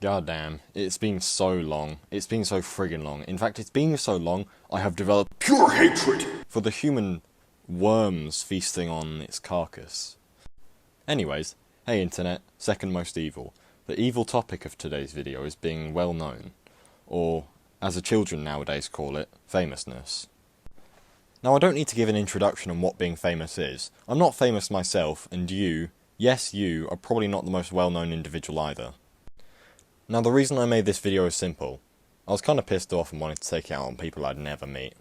God damn, it's been so long. It's been so friggin' long. In fact, it's been so long, I have developed pure hatred for the human worms feasting on its carcass. Anyways, hey internet, second most evil. The evil topic of today's video is being well known, or, as the children nowadays call it, famousness. Now I don't need to give an introduction on what being famous is. I'm not famous myself, and you, yes you, are probably not the most well-known individual either. Now the reason I made this video is simple. I was kinda pissed off and wanted to take it out on people I'd never meet.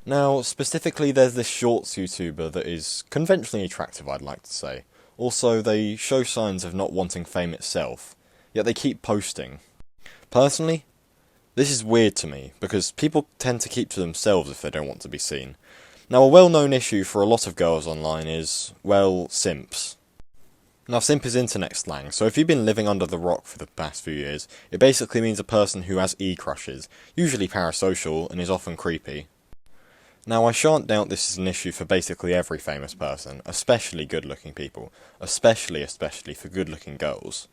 Now, specifically there's this shorts YouTuber that is conventionally attractive, I'd like to say. Also, they show signs of not wanting fame itself, yet they keep posting. Personally, this is weird to me, because people tend to keep to themselves if they don't want to be seen. Now, a well-known issue for a lot of girls online is, well, simps. Now, simp is internet slang, so if you've been living under the rock for the past few years, it basically means a person who has e-crushes, usually parasocial, and is often creepy. Now, I shan't doubt this is an issue for basically every famous person, especially good-looking people, especially for good-looking girls.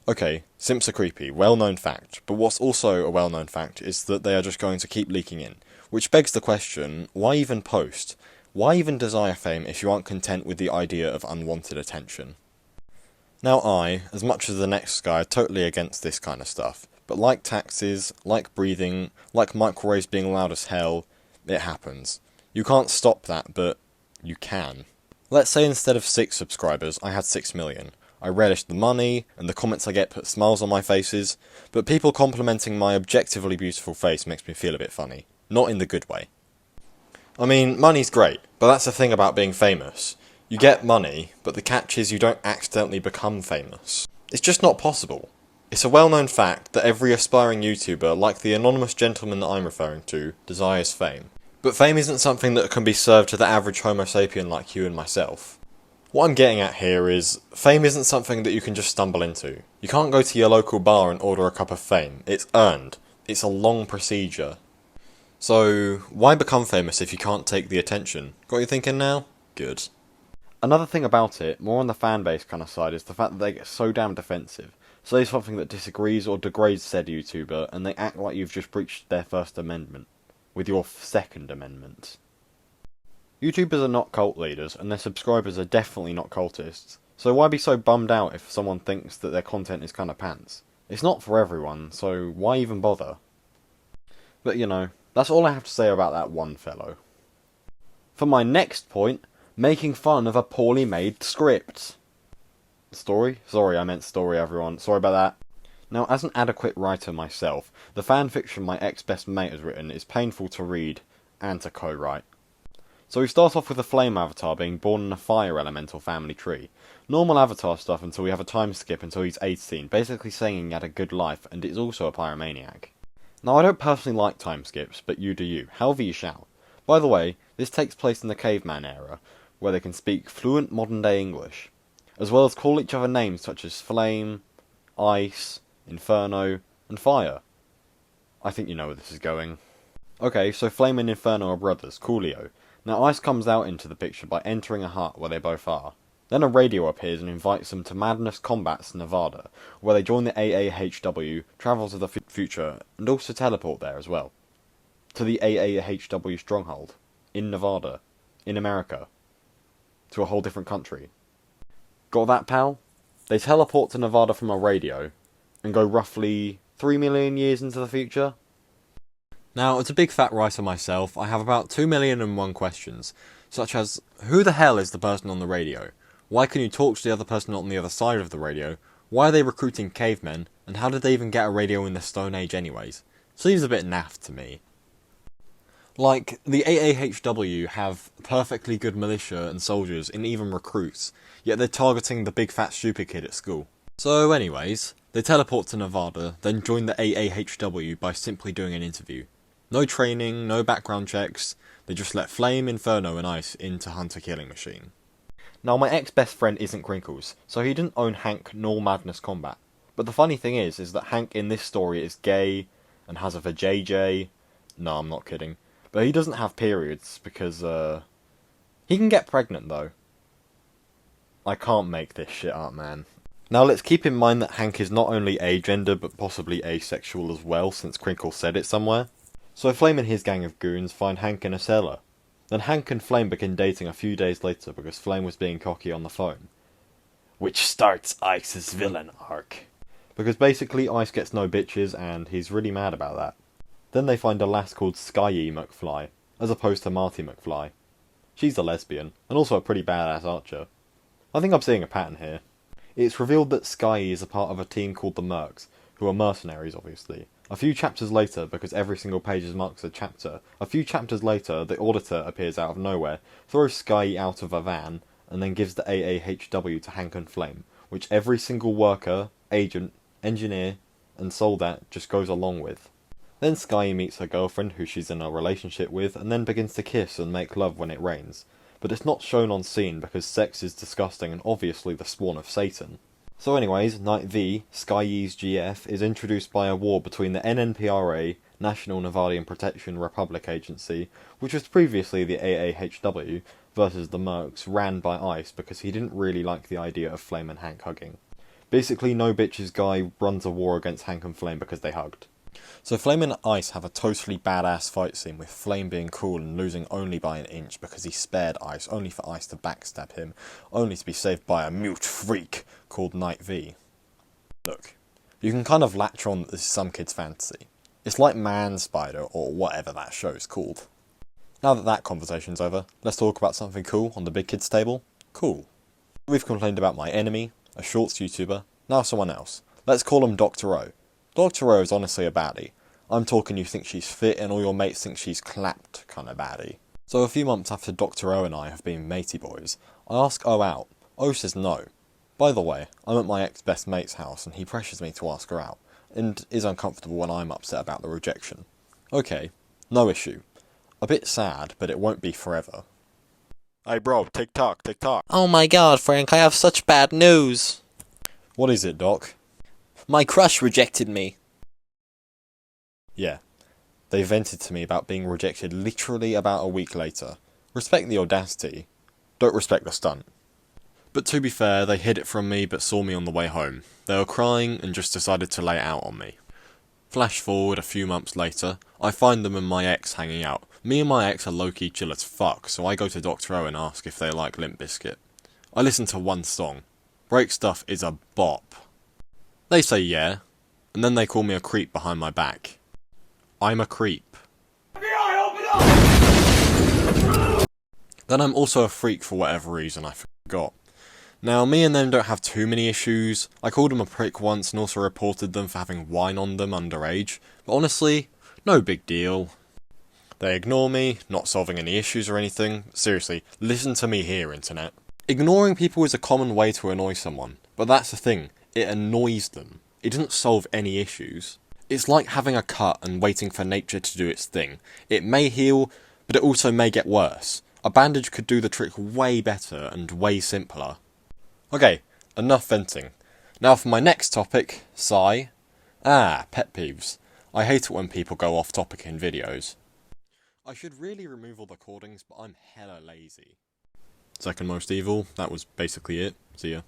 Okay, simps are creepy, well-known fact, but what's also a well-known fact is that they are just going to keep leaking in, which begs the question, why even post? Why even desire fame if you aren't content with the idea of unwanted attention? Now I, as much as the next guy, are totally against this kind of stuff, but like taxes, like breathing, like microwaves being loud as hell, it happens. You can't stop that, but you can. Let's say instead of 6 subscribers, I had 6 million. I relish the money, and the comments I get put smiles on my faces, but people complimenting my objectively beautiful face makes me feel a bit funny. Not in the good way. I mean, money's great, but that's the thing about being famous. You get money, but the catch is you don't accidentally become famous. It's just not possible. It's a well-known fact that every aspiring YouTuber, like the anonymous gentleman that I'm referring to, desires fame. But fame isn't something that can be served to the average homo sapien like you and myself. What I'm getting at here is, fame isn't something that you can just stumble into. You can't go to your local bar and order a cup of fame. It's earned. It's a long procedure. So, why become famous if you can't take the attention? Got you thinking now? Good. Another thing about it, more on the fanbase kind of side, is the fact that they get so damn defensive. Say something that disagrees or degrades said YouTuber, and they act like you've just breached their First Amendment. With your Second Amendment. YouTubers are not cult leaders, and their subscribers are definitely not cultists. So why be so bummed out if someone thinks that their content is kinda pants? It's not for everyone, so why even bother? But you know, that's all I have to say about that one fellow. For my next point, making fun of a poorly made script. Story? Sorry, I meant story, everyone. Sorry about that. Now, as an adequate writer myself, the fanfiction my ex-best mate has written is painful to read and to co-write. So we start off with a flame avatar being born in a fire elemental family tree. Normal avatar stuff until we have a time skip until he's 18, basically saying he had a good life and is also a pyromaniac. Now, I don't personally like time skips, but you do you, however you shall. By the way, this takes place in the caveman era, where they can speak fluent modern-day English, as well as call each other names such as flame, ice, inferno, and fire. I think you know where this is going. Okay, so Flame and Inferno are brothers, coolio. Now Ice comes out into the picture by entering a hut where they both are. Then a radio appears and invites them to Madness Combats Nevada, where they join the AAHW, travel to the future, and also teleport there as well. To the AAHW stronghold, in Nevada, in America, to a whole different country. Got that, pal? They teleport to Nevada from a radio, and go roughly 3 million years into the future. Now, as a big fat writer myself, I have about 2,000,001 questions, such as, who the hell is the person on the radio? Why can you talk to the other person on the other side of the radio? Why are they recruiting cavemen? And how did they even get a radio in the Stone Age anyways? Seems a bit naff to me. Like, the AAHW have perfectly good militia and soldiers and even recruits, yet they're targeting the big fat stupid kid at school. So anyways, they teleport to Nevada, then join the AAHW by simply doing an interview. No training, no background checks, they just let Flame, Inferno and Ice into Hunter Killing Machine. Now my ex-best friend isn't Crinkles, so he didn't own Hank nor Madness Combat. But the funny thing is that Hank in this story is gay, and has a vajayjay. No, I'm not kidding. But he doesn't have periods, because, he can get pregnant though. I can't make this shit up, man. Now let's keep in mind that Hank is not only agender but possibly asexual as well, since Crinkle said it somewhere. So Flame and his gang of goons find Hank in a cellar. Then Hank and Flame begin dating a few days later because Flame was being cocky on the phone. Which starts Ice's villain arc. Because basically Ice gets no bitches and he's really mad about that. Then they find a lass called Skyy McFly, as opposed to Marty McFly. She's a lesbian, and also a pretty badass archer. I think I'm seeing a pattern here. It's revealed that Skyy is a part of a team called the Mercs, who are mercenaries obviously. A few chapters later, because every single page is marked as a chapter, a few chapters later the Auditor appears out of nowhere, throws Skyy out of a van, and then gives the AAHW to Hank and Flame, which every single worker, agent, engineer, and soldat just goes along with. Then Skyy meets her girlfriend, who she's in a relationship with, and then begins to kiss and make love when it rains. But it's not shown on scene because sex is disgusting and obviously the spawn of Satan. So anyways, Night V, Sky's GF, is introduced by a war between the NNPRA, National Nevadian Protection Republic Agency, which was previously the AAHW, versus the Mercs, ran by Ice because he didn't really like the idea of Flame and Hank hugging. Basically, no bitches guy runs a war against Hank and Flame because they hugged. So Flame and Ice have a totally badass fight scene with Flame being cool and losing only by an inch because he spared Ice, only for Ice to backstab him, only to be saved by a mute freak called Night V. Look, you can kind of latch on that this is some kid's fantasy. It's like Man Spider, or whatever that show's called. Now that that conversation's over, let's talk about something cool on the big kids table. Cool. We've complained about my enemy, a shorts YouTuber, now someone else. Let's call him Dr. O. Dr. O is honestly a baddie. I'm talking you think she's fit and all your mates think she's clapped kind of baddie. So a few months after Dr. O and I have been matey boys, I ask O out. O says no. By the way, I'm at my ex-best mate's house and he pressures me to ask her out, and is uncomfortable when I'm upset about the rejection. Okay, no issue. A bit sad, but it won't be forever. Hey bro, tick-tock, tick-tock. Oh my god, Frank, I have such bad news. What is it, Doc? My crush rejected me. Yeah. They vented to me about being rejected literally about a week later. Respect the audacity. Don't respect the stunt. But to be fair, they hid it from me but saw me on the way home. They were crying and just decided to lay it out on me. Flash forward a few months later, I find them and my ex hanging out. Me and my ex are low-key chill as fuck, so I go to Dr. O and ask if they like Limp Bizkit. I listen to one song. Break Stuff is a bop. They say yeah, and then they call me a creep behind my back. I'm a creep. Then I'm also a freak for whatever reason I forgot. Now, me and them don't have too many issues. I called them a prick once and also reported them for having wine on them underage, but honestly, no big deal. They ignore me, not solving any issues or anything. Seriously, listen to me here, internet. Ignoring people is a common way to annoy someone, but that's the thing, it annoys them. It doesn't solve any issues. It's like having a cut and waiting for nature to do its thing. It may heal, but it also may get worse. A bandage could do the trick way better and way simpler. Okay, enough venting. Now for my next topic, sigh. Pet peeves. I hate it when people go off topic in videos. I should really remove all the recordings, but I'm hella lazy. Second most evil, that was basically it. See ya.